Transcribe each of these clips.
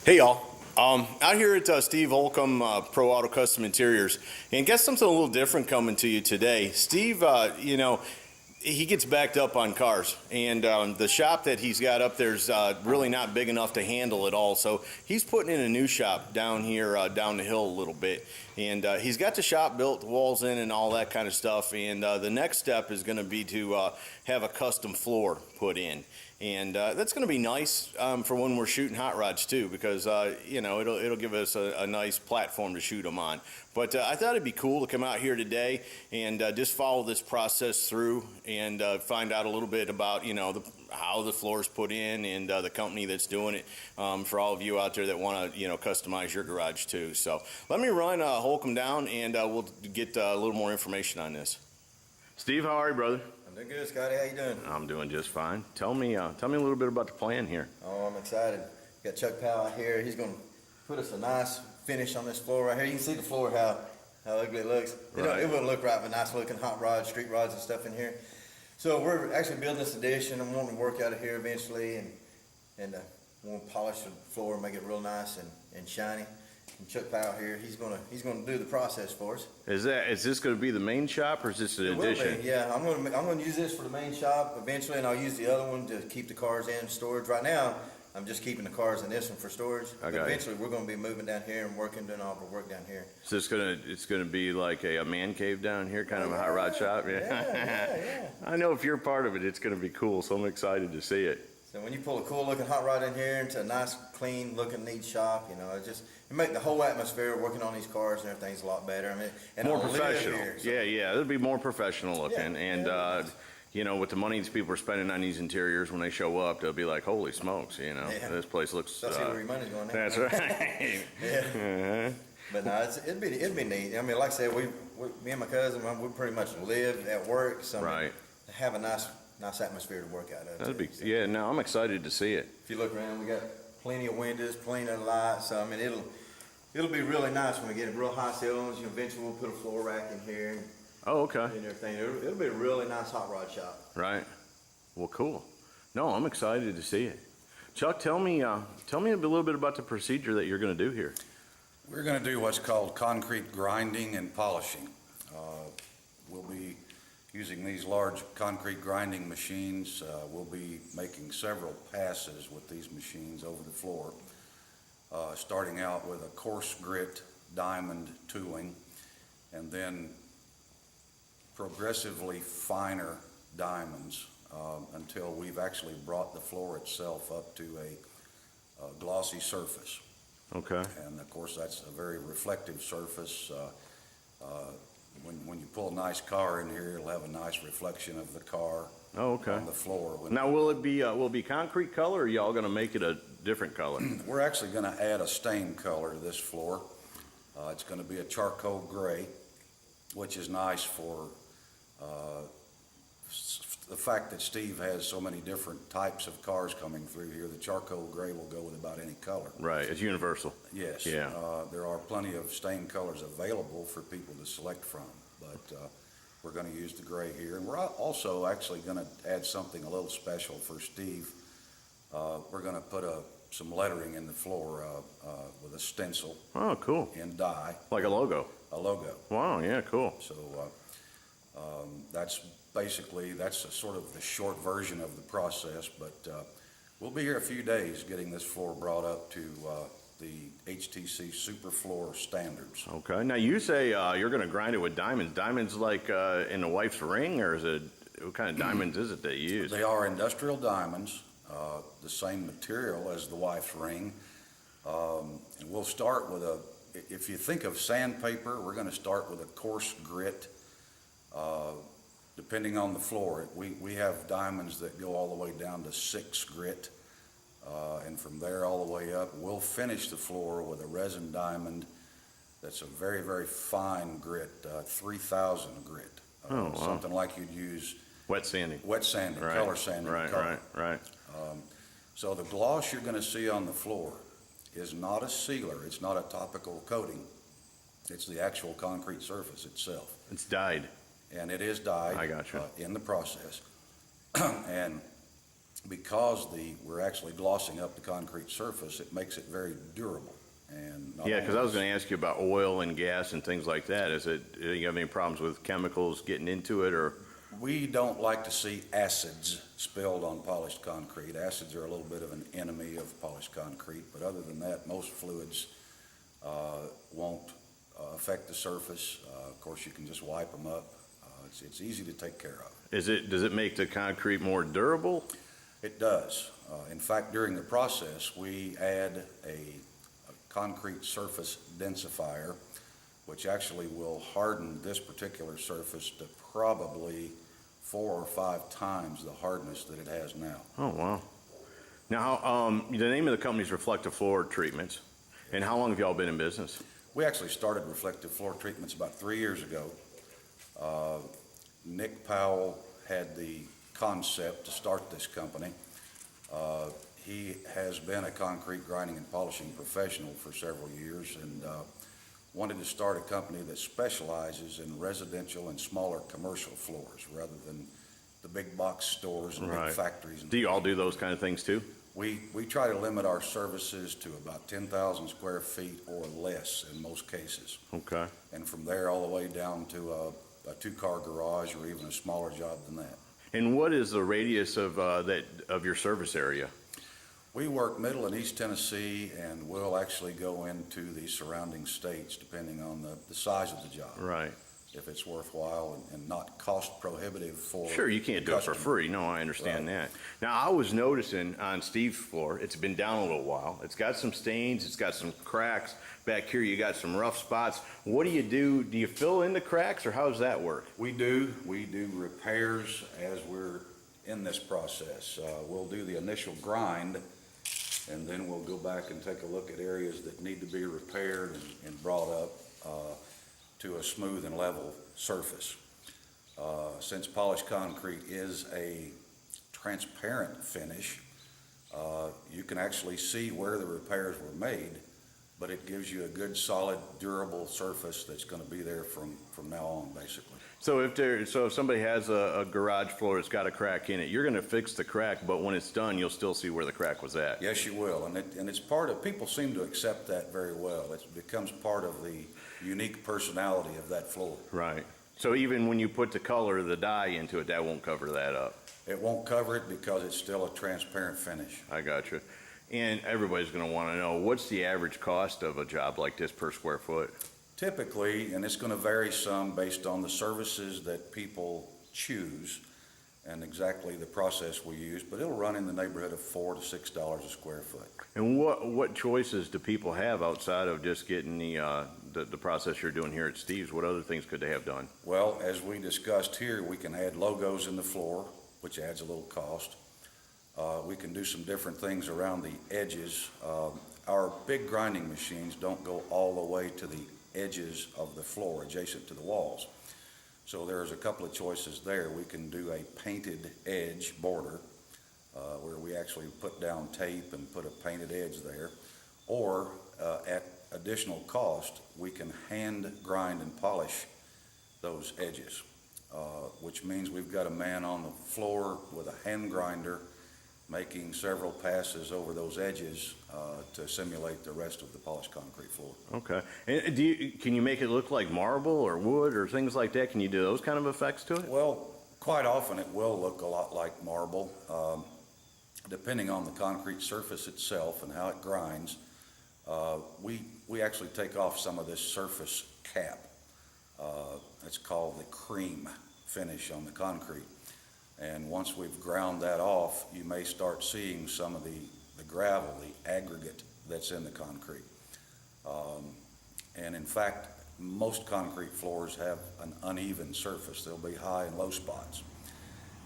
Hey y'all, out here at Steve Holcomb Pro Auto Custom Interiors, and got something a little different coming to you today. Steve, he gets backed up on cars, and the shop that he's got up there's really not big enough to handle it all. So he's putting in a new shop down here, down the hill a little bit, and he's got the shop built, the walls in, and all that kind of stuff. And the next step is going to be to have a custom floor put in. And that's going to be nice for when we're shooting hot rods too, because it'll give us a nice platform to shoot them on. But I thought it'd be cool to come out here today and just follow this process through and find out a little bit about how the floor is put in and the company that's doing it, for all of you out there that want to customize your garage too. So let me run Holcomb down and we'll get a little more information on this. Steve, how are you, brother? Doing good, Scotty. How you doing? I'm doing just fine. Tell me a little bit about the plan here. Oh, I'm excited. Got Chuck Powell out here. He's going to put us a nice finish on this floor right here. You can see the floor, how ugly it looks. Right. It wouldn't look right with nice looking hot rods, street rods and stuff in here. So we're actually building this addition. I'm wanting to work out of here eventually and we'll polish the floor, make it real nice and shiny. And Chuck Powell here, he's gonna do the process for us. Is this going to be the main shop, or is this an addition? Will be, yeah. I'm gonna use this for the main shop eventually, and I'll use the other one to keep the cars in storage. Right now, I'm just keeping the cars in this one for storage. But eventually, we're gonna be moving down here and doing all the work down here. So it's gonna be like a man cave down here, kind of a hot rod shop. Yeah. I know if you're part of it, it's gonna be cool. So I'm excited to see it. So when you pull a cool looking hot rod in here into a nice, clean looking, neat shop, it make the whole atmosphere working on these cars and everything's a lot better. I mean, and More I'll live professional. here, so. Yeah. It'll be more professional looking. With the money these people are spending on these interiors, when they show up, they'll be like, "Holy smokes!" This place looks. That's where your money's going. That's right. Yeah. But no, it'd be neat. I mean, like I said, me and my cousin, we pretty much live at work, so Right. have a nice atmosphere to work out of. That'd be. Yeah. No, I'm excited to see it. If you look around, we got plenty of windows, plenty of lights. So I mean, it'll be really nice when we get real high ceilings. Eventually, we'll put a floor rack in here. Oh, okay. And everything. It'll be a really nice hot rod shop. Right. Well, cool. No, I'm excited to see it. Chuck, tell me a little bit about the procedure that you're going to do here. We're going to do what's called concrete grinding and polishing. We'll be using these large concrete grinding machines. We'll be making several passes with these machines over the floor, starting out with a coarse grit diamond tooling, and then progressively finer diamonds until we've actually brought the floor itself up to a glossy surface. Okay. And of course, that's a very reflective surface. When you pull a nice car in here, it'll have a nice reflection of the car. Oh, okay. On the floor. Now, will it be concrete color, or are y'all going to make it a different color? We're actually going to add a stain color to this floor. It's going to be a charcoal gray, which is nice for the fact that Steve has so many different types of cars coming through here. The charcoal gray will go with about any color. Right, it's universal. Yes. Yeah. There are plenty of stain colors available for people to select from, but we're going to use the gray here. And we're also actually going to add something a little special for Steve. We're going to put some lettering in the floor with a stencil. Oh, cool. In dye. Like a logo. A logo. Wow, yeah, cool. So that's a sort of the short version of the process, but we'll be here a few days getting this floor brought up to the HTC Superfloor standards. Okay. Now, you say you're going to grind it with diamonds. Diamonds like in a wife's ring, or what kind of diamonds is it that you use? They are industrial diamonds, the same material as the wife's ring. And we'll start with if you think of sandpaper, we're going to start with a coarse grit. Depending on the floor, we have diamonds that go all the way down to 6 grit, and from there all the way up. We'll finish the floor with a resin diamond that's a very, very fine grit, 3,000 grit. Wow. Something like you'd use Wet sanding. Wet sanding, right. Color sanding. Right. So the gloss you're going to see on the floor is not a sealer. It's not a topical coating. It's the actual concrete surface itself. It's dyed. And it is dyed. I got you. In the process. And because we're actually glossing up the concrete surface, it makes it very durable. And not Yeah, because I was only- going to ask you about oil and gas and things like that. Do you have any problems with chemicals getting into it, or? We don't like to see acids spilled on polished concrete. Acids are a little bit of an enemy of polished concrete, but other than that, most fluids won't affect the surface. Of course, you can just wipe them up. It's easy to take care of. Does it make the concrete more durable? It does. In fact, during the process, we add a concrete surface densifier, which actually will harden this particular surface to probably 4 or 5 times the hardness that it has now. Oh, wow. Now, the name of the company is Reflective Floor Treatments. And how long have y'all been in business? We actually started reflective floor treatments about 3 years ago. Nick Powell had the concept to start this company. He has been a concrete grinding and polishing professional for several years and wanted to start a company that specializes in residential and smaller commercial floors rather than the big box stores and Right. big factories. Do you all do those kind of things too? We try to limit our services to about 10,000 square feet or less in most cases. Okay. And from there all the way down to a 2-car garage or even a smaller job than that. And what is the radius of your service area? We work Middle and East Tennessee, and we'll actually go into the surrounding states depending on the size of the job. Right. If it's worthwhile and not cost prohibitive for. Sure, you can't do it for customer. free. No, I understand Right. that. Now, I was noticing on Steve's floor, it's been down a little while. It's got some stains, it's got some cracks. Back here, you got some rough spots. What do you do? Do you fill in the cracks, or how does that work? We do repairs as we're in this process. We'll do the initial grind, and then we'll go back and take a look at areas that need to be repaired and brought up to a smooth and level surface. Since polished concrete is a transparent finish, you can actually see where the repairs were made, but it gives you a good, solid, durable surface that's going to be there from now on, basically. So if somebody has a garage floor that's got a crack in it, you're going to fix the crack, but when it's done, you'll still see where the crack was at. Yes, you will, and it's part of, people seem to accept that very well. It becomes part of the unique personality of that floor. Right. So even when you put the color, the dye into it, that won't cover that up. It won't cover it because it's still a transparent finish. I got you. And everybody's going to want to know, what's the average cost of a job like this per square foot? Typically, and it's going to vary some based on the services that people choose and exactly the process we use, but it'll run in the neighborhood of $4 to $6 a square foot. And what choices do people have outside of just getting the process you're doing here at Steve's? What other things could they have done? Well, as we discussed here, we can add logos in the floor, which adds a little cost. We can do some different things around the edges. Our big grinding machines don't go all the way to the edges of the floor adjacent to the walls. So there's a couple of choices there. We can do a painted edge border where we actually put down tape and put a painted edge there. Or at additional cost, we can hand grind and polish those edges, which means we've got a man on the floor with a hand grinder making several passes over those edges to simulate the rest of the polished concrete floor. Okay. And can you make it look like marble or wood or things like that? Can you do those kind of effects to it? Well, quite often it will look a lot like marble, depending on the concrete surface itself and how it grinds. We actually take off some of this surface cap. It's called the cream finish on the concrete. And once we've ground that off, you may start seeing some of the gravel, the aggregate that's in the concrete. And in fact, most concrete floors have an uneven surface. There'll be high and low spots.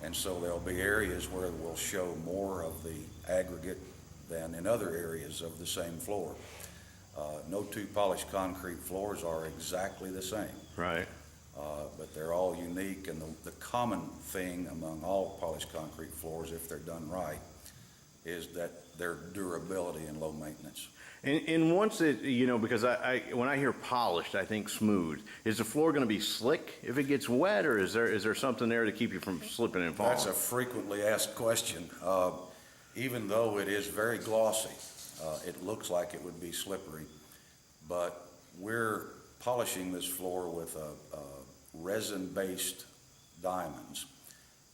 And so there'll be areas where we'll show more of the aggregate than in other areas of the same floor. No two polished concrete floors are exactly the same. Right. But they're all unique, and the common thing among all polished concrete floors, if they're done right, is that their durability and low maintenance. And once it, because when I hear polished, I think smooth. Is the floor going to be slick if it gets wet, or is there something there to keep you from slipping and falling? That's a frequently asked question. Even though it is very glossy, it looks like it would be slippery, but we're polishing this floor with resin-based diamonds,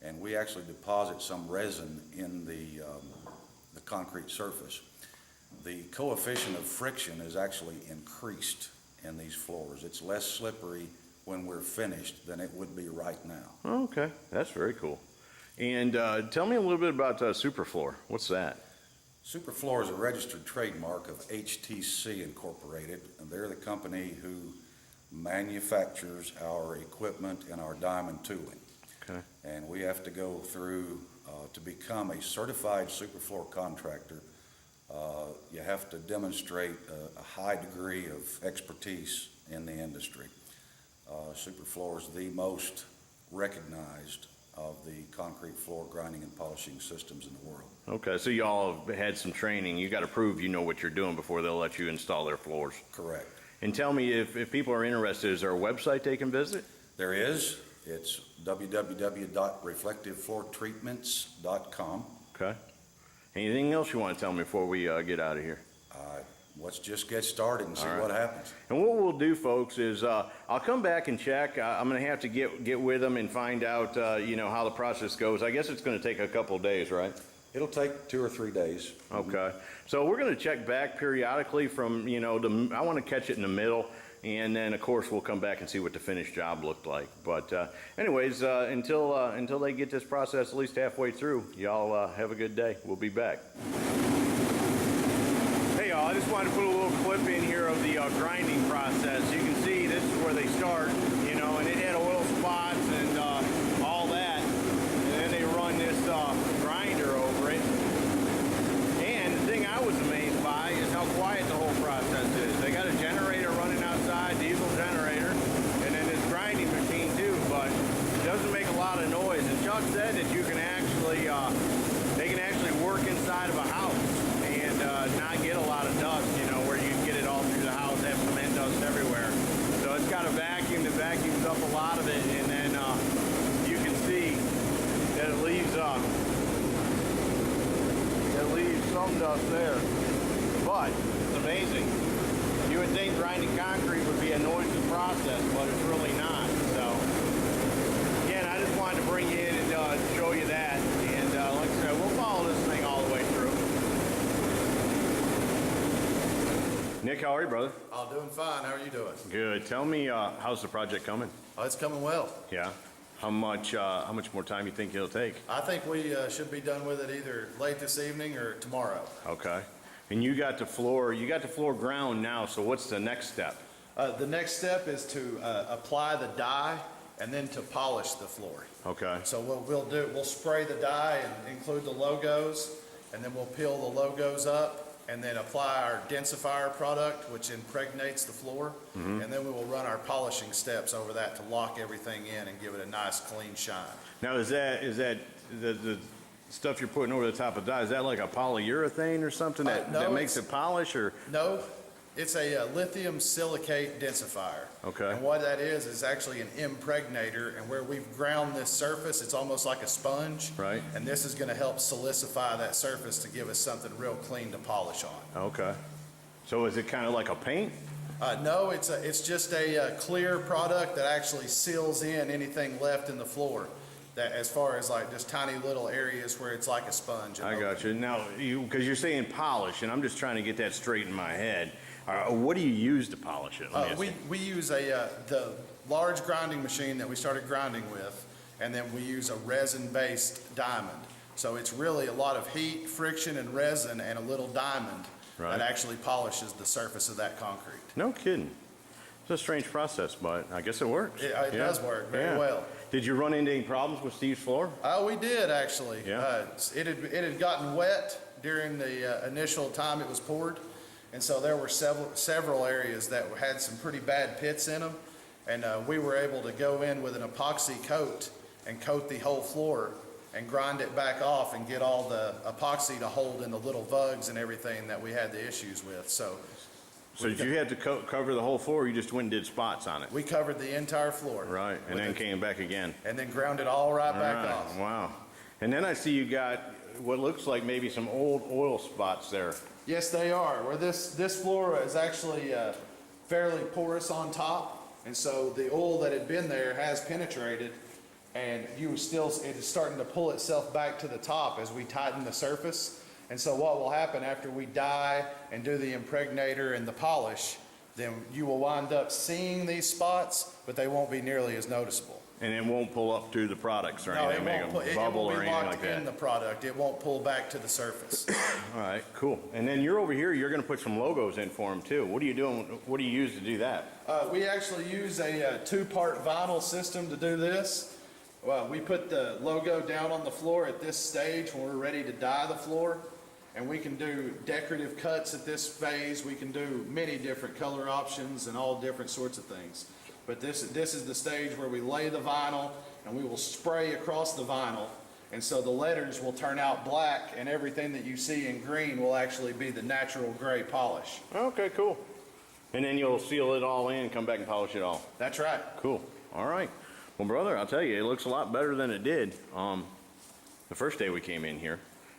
and we actually deposit some resin in the concrete surface. The coefficient of friction is actually increased in these floors. It's less slippery when we're finished than it would be right now. Okay, that's very cool. And tell me a little bit about Superfloor. What's that? Superfloor is a registered trademark of HTC Incorporated, and they're the company who manufactures our equipment and our diamond tooling. Okay. And we have to go through, to become a certified Superfloor contractor, you have to demonstrate a high degree of expertise in the industry. Superfloor is the most recognized of the concrete floor grinding and polishing systems in the world. Okay, so y'all have had some training. You got to prove you know what you're doing before they'll let you install their floors. Correct. And tell me, if people are interested, is there a website they can visit? There is. It's www.reflectivefloortreatments.com. Okay. Anything else you want to tell me before we get out of here? Let's just get started and see All right. what happens. And what we'll do, folks, is I'll come back and check. I'm going to have to get with them and find out, how the process goes. I guess it's going to take a couple of days, right? It'll take 2 or 3 days. Okay. So we're going to check back periodically from, I want to catch it in the middle. And then, of course, we'll come back and see what the finished job looked like. But anyways, until they get this process at least halfway through, y'all have a good day. We'll be back. Hey, y'all, I just wanted to put a little clip in here of the grinding process. You can see this is where they start, and it had oil spots and all that. And then they run this grinder over it. And the thing I was amazed by is how quiet the whole process is. They got a generator running outside, diesel generator, and then this grinding machine too, but it doesn't make a lot of noise. And Chuck said that you can actually, they can actually work inside of a house and not get a lot of dust, where you can get it all through the house, have cement dust everywhere. So it's got a vacuum that vacuums up a lot of it, and then you can see that it leaves some dust there. But it's amazing. You would think grinding concrete would be a noiseless process, but it's really not. So again, I just wanted to bring you in and show you that. And like I said, we'll follow this thing all the way through. Nick, how are you, brother? I'm doing fine. How are you doing? Good. Tell me, how's the project coming? Oh, it's coming well. Yeah. How much more time you think it'll take? I think we should be done with it either late this evening or tomorrow. Okay. And you got the floor ground now, so what's the next step? The next step is to apply the dye and then to polish the floor. Okay. So what we'll spray the dye and include the logos, and then we'll peel the logos up and then apply our Densifier product, which impregnates the floor. Mm-hmm. And then we will run our polishing steps over that to lock everything in and give it a nice clean shine. Now, is that the stuff you're putting over the top of the dye, is that like a polyurethane or something that makes it polish, or? No, it's a lithium silicate densifier. Okay. And what that is actually an impregnator, and where we've ground this surface, it's almost like a sponge. Right. And this is going to help solidify that surface to give us something real clean to polish on. Okay. So is it kind of like a paint? No, it's just a clear product that actually seals in anything left in the floor. That, as far as like just tiny little areas where it's like a sponge. I got you. Now, because you're saying polish, and I'm just trying to get that straight in my head. What do you use to polish it? We use the large grinding machine that we started grinding with, and then we use a resin-based diamond. So it's really a lot of heat, friction, and resin, and a little diamond that actually polishes the surface of that concrete. No kidding. It's a strange process, but I guess it works. It does work very well. Did you run into any problems with Steve's floor? We did, actually. Yeah. It had gotten wet during the initial time it was poured, and so there were several areas that had some pretty bad pits in them, and we were able to go in with an epoxy coat and coat the whole floor and grind it back off and get all the epoxy to hold in the little vugs and everything that we had the issues with. So did you have to cover the whole floor, or you just went and did spots on it? we covered the entire floor. Right, and then came back again. And then ground it all right back off. Wow. And then I see you got what looks like maybe some old oil spots there. Yes, they are. Where this floor is actually fairly porous on top, and so the oil that had been there has penetrated, and it is starting to pull itself back to the top as we tighten the surface. And so what will happen after we dye and do the impregnator and the polish, then you will wind up seeing these spots, but they won't be nearly as noticeable. And it won't pull up through the products or No, anything, it make won't them pull, it bubble will or be anything locked like in the that. product. It won't pull back to the surface. All right, cool. And then you're over here, you're gonna put some logos in for them too. What are you doing, what do you use to do that? We actually use a two-part vinyl system to do this. Well, we put the logo down on the floor at this stage when we're ready to dye the floor, and we can do decorative cuts at this phase. We can do many different color options and all different sorts of things. But this is the stage where we lay the vinyl and we will spray across the vinyl, and so the letters will turn out black, and everything that you see in green will actually be the natural gray polish. Okay, cool. And then you'll seal it all in and come back and polish it all. That's right. Cool. All right. Well, brother, I'll tell you, it looks a lot better than it did the first day we came in here.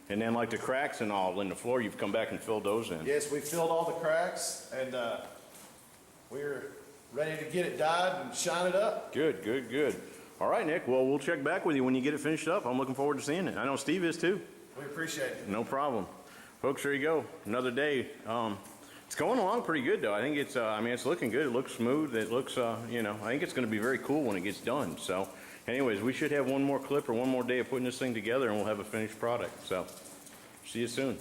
And then like the cracks and all in the floor, you've come back and filled those in. Yes, we filled all the cracks, and we're ready to get it dyed and shine it up. Good, good, good. All right, Nick. Well, we'll check back with you when you get it finished up. I'm looking forward to seeing it. I know Steve is too. We appreciate it. No problem. Folks, there you go. Another day. It's going along pretty good though. I think it's, I mean, it's looking good. It looks smooth. It looks, you know, I think it's going to be very cool when it gets done. So anyways, we should have one more clip or one more day of putting this thing together and we'll have a finished product. So see you soon.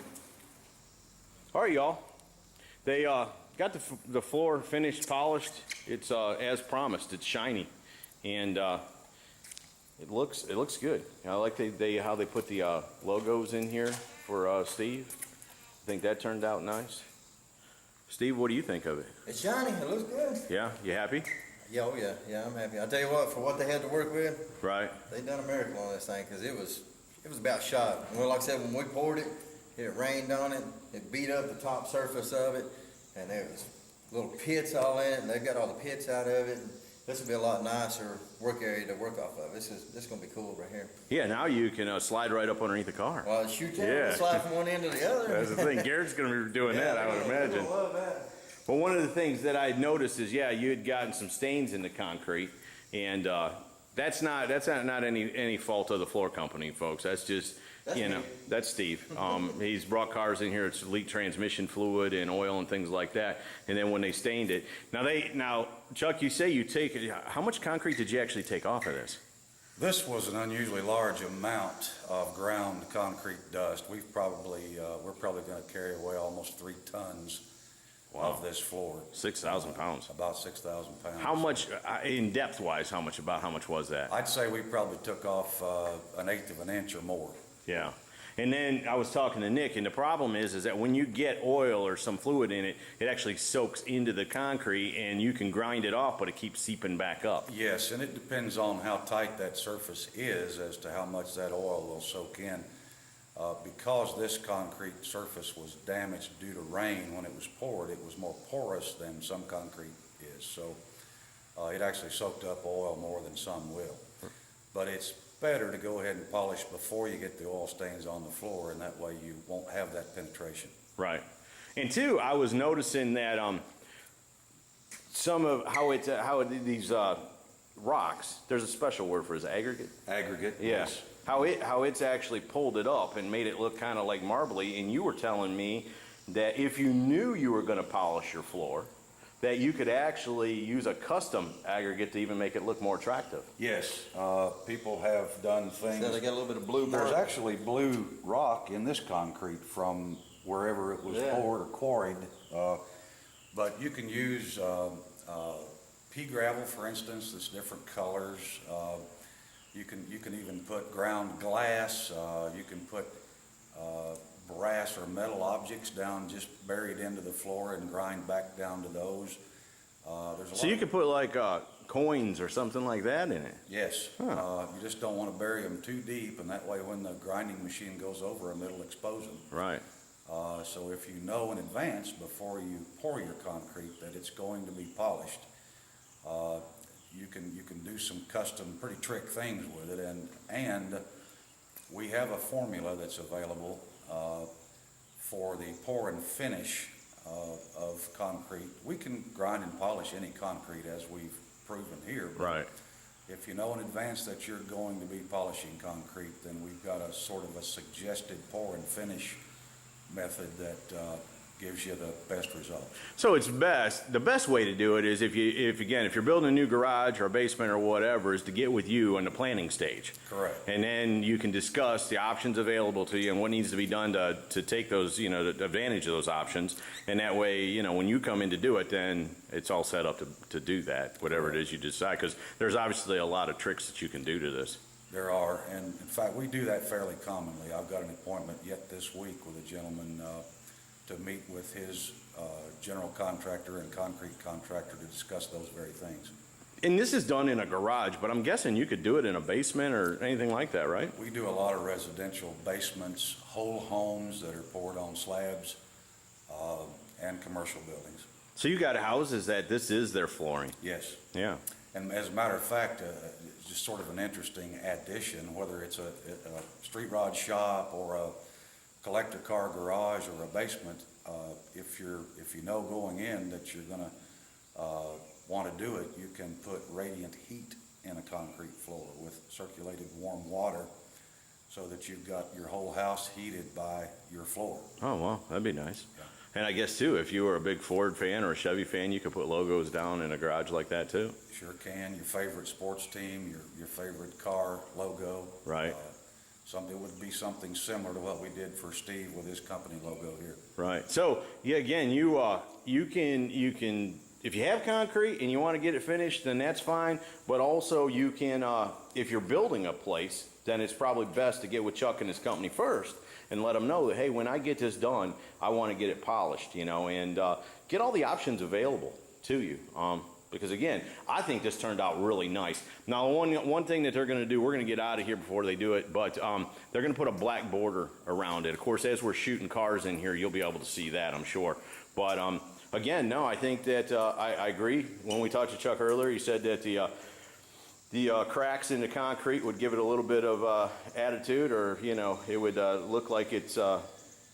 All right, y'all. They got the floor finished, polished. It's as promised. It's shiny. And it looks good. I like how they put the logos in here for Steve. I think that turned out nice. Steve, what do you think of it? It's shiny, it looks good. Yeah, you happy? Yeah, oh yeah, I'm happy. I tell you what, for what they had to work with, Right. they done a miracle on this thing, because it was about shot. Well, like I said, when we poured it, it rained on it, it beat up the top surface of it, and there was little pits all in it, and they got all the pits out of it. This will be a lot nicer work area to work off of. This is going to be cool right here. Yeah, now you can slide right up underneath the car. Well, shoot, Yeah. slide from one end to the other. That's the thing. Garrett's going to be doing that, I would imagine. I love that. Well, one of the things that I noticed is, yeah, you had gotten some stains in the concrete, and that's not any fault of the floor company, folks. That's just, That's you know, me. that's Steve. He's brought cars in here, it's leaked transmission fluid and oil and things like that. And then when they stained it, now Chuck, you say how much concrete did you actually take off of this? This was an unusually large amount of ground concrete dust. We're probably going to carry away almost 3 tons of this floor. 6,000 pounds. About 6,000 pounds. How much, in depth wise, how much was that? I'd say we probably took off 1/8 of an inch or more. Yeah. And then I was talking to Nick, and the problem is that when you get oil or some fluid in it, it actually soaks into the concrete, and you can grind it off, but it keeps seeping back up. Yes, and it depends on how tight that surface is as to how much that oil will soak in. Because this concrete surface was damaged due to rain when it was poured, it was more porous than some concrete is. So it actually soaked up oil more than some will. But it's better to go ahead and polish before you get the oil stains on the floor, and that way you won't have that penetration. Right. And two, I was noticing that some of these rocks, there's a special word for it, is it aggregate? Aggregate? Yes. How it's actually pulled it up and made it look kind of like marbly, and you were telling me that if you knew you were going to polish your floor, that you could actually use a custom aggregate to even make it look more attractive. Yes, people have done things. So they got a little bit of blue There's mark. actually blue rock in this concrete from wherever it was poured or quarried. But you can use pea gravel, for instance, that's different colors. You can even put ground glass. You can put brass or metal objects down, just buried into the floor, and grind back down to those. So you could put like coins or something like that in it. Yes. Huh. You just don't want to bury them too deep, and that way when the grinding machine goes over them, it'll expose them. Right. So if you know in advance before you pour your concrete that it's going to be polished, you can do some custom, pretty trick things with it, and We have a formula that's available for the pour and finish of concrete. We can grind and polish any concrete as we've proven here. But Right. if you know in advance that you're going to be polishing concrete, then we've got a sort of a suggested pour and finish method that gives you the best result. So it's the best way to do it is if you're building a new garage or a basement or whatever, is to get with you on the planning stage. Correct. And then you can discuss the options available to you and what needs to be done to take those, you know, the advantage of those options. And that way, you know, when you come in to do it, then it's all set up to do that, whatever it is you decide. Because there's obviously a lot of tricks that you can do to this. There are, and in fact, we do that fairly commonly. I've got an appointment yet this week with a gentleman to meet with his general contractor and concrete contractor to discuss those very things. And this is done in a garage, but I'm guessing you could do it in a basement or anything like that, right? We do a lot of residential basements, whole homes that are poured on slabs, and commercial buildings. So you got houses that this is their flooring. Yes. Yeah. And as a matter of fact, it's just sort of an interesting addition, whether it's a street rod shop or a collector car garage or a basement. If you know going in that you're going to want to do it, you can put radiant heat in a concrete floor with circulated warm water, so that you've got your whole house heated by your floor. Oh, well, that'd be nice. Yeah. And I guess, too, if you were a big Ford fan or a Chevy fan, you could put logos down in a garage like that, too. Sure can. Your favorite sports team, your favorite car logo. Right. It would be something similar to what we did for Steve with his company logo here. Right. So, yeah, again, you can, if you have concrete and you want to get it finished, then that's fine. But also you can, if you're building a place, then it's probably best to get with Chuck and his company first and let them know that, hey, when I get this done, I want to get it polished, you know, and get all the options available to you. Because again, I think this turned out really nice. Now, one thing that they're going to do, we're going to get out of here before they do it, but they're going to put a black border around it. Of course, as we're shooting cars in here, you'll be able to see that, I'm sure. But again, no, I think that I agree. When we talked to Chuck earlier, he said that the cracks in the concrete would give it a little bit of attitude, or, you know, it would look like it's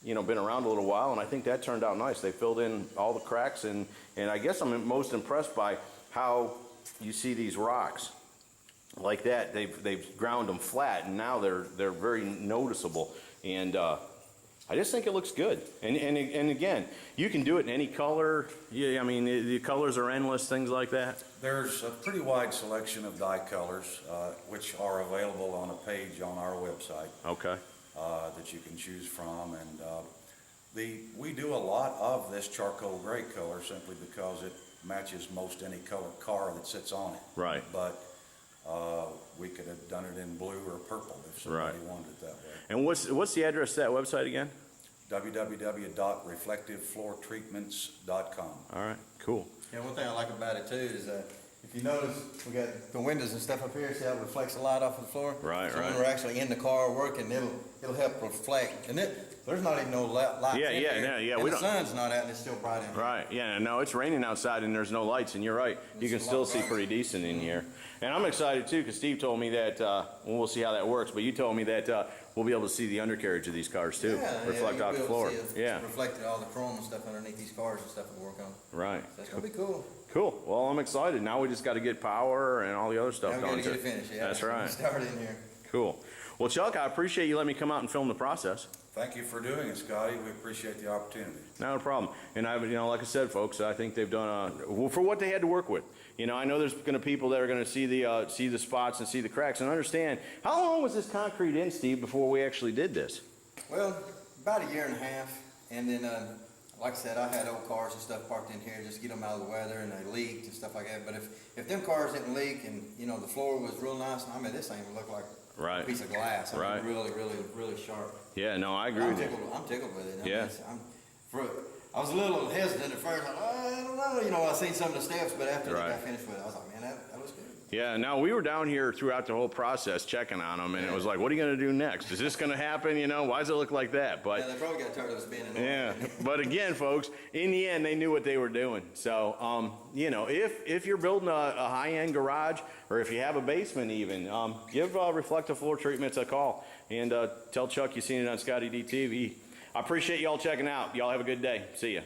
you know, been around a little while, and I think that turned out nice. They filled in all the cracks, and I guess I'm most impressed by how you see these rocks like that. They've ground them flat, and now they're very noticeable, and I just think it looks good. And again, you can do it in any color. Yeah, I mean, the colors are endless, things like that. There's a pretty wide selection of dye colors, which are available on a page on our website. Okay. That you can choose from, and we do a lot of this charcoal gray color simply because it matches most any color car that sits on it. Right. But we could have done it in blue or purple if somebody wanted it that way. And what's the address to that website again? www.reflectivefloortreatments.com. All right, cool. Yeah, one thing I like about it too is if you notice, we got the windows and stuff up here, see how it reflects the light off of the floor? Right, so right. when we're actually in the car working, it'll help reflect. And there's not even no lights Yeah, in yeah, here. yeah, yeah, And we the don't- sun's not out and it's still bright in here. Right, yeah, no, it's raining outside and there's no lights, and you're right. You can It's a still lot see brighter. pretty decent in here. And I'm excited too, because Steve told me that, we'll see how that works, but you told me that we'll be able to see the undercarriage of these cars too, reflect you'll off be the able floor. to see Yeah, reflected all the chrome and stuff underneath these cars and stuff we work on. right. So it's gonna be cool. Cool. Well, I'm excited. Now we just got to get power and all the other stuff Now we done. gotta get too. it finished, yeah. That's right. Start in here. Cool. Well, Chuck, I appreciate you letting me come out and film the process. Thank you for doing it, Scotty. We appreciate the opportunity. Not a problem. And like I said, folks, I think they've done well for what they had to work with. You know, I know there's going to people that are going to see the spots and see the cracks and understand. How long was this concrete in, Steve, before we actually did this? Well, about a year and a half, and then, like I said, I had old cars and stuff parked in here just to get them out of the weather, and they leaked and stuff like that. But if them cars didn't leak and, you know, the floor was real nice, I mean, this thing would look like Right. a piece of glass. I mean, Right. really, really, really sharp. Yeah, no, I agree with you. I'm tickled with it. I mean, Yeah. I was a little hesitant at first. I don't know, you know, I seen some of the steps, but after Right. I got finished with it, I was like, man, that looks good. Yeah, no, we were down here throughout the whole process checking on them, and it was like, what are you going to do next? Is this going to happen? You know, why does it look like that? But Yeah, they probably got tired of us being in. yeah, but again, folks, in the end, they knew what they were doing. So, you know, if you're building a high-end garage, or if you have a basement even, give Reflective Floor Treatments a call, and tell Chuck you seen it on Scotty D TV. I appreciate y'all checking out. Y'all have a good day. See ya.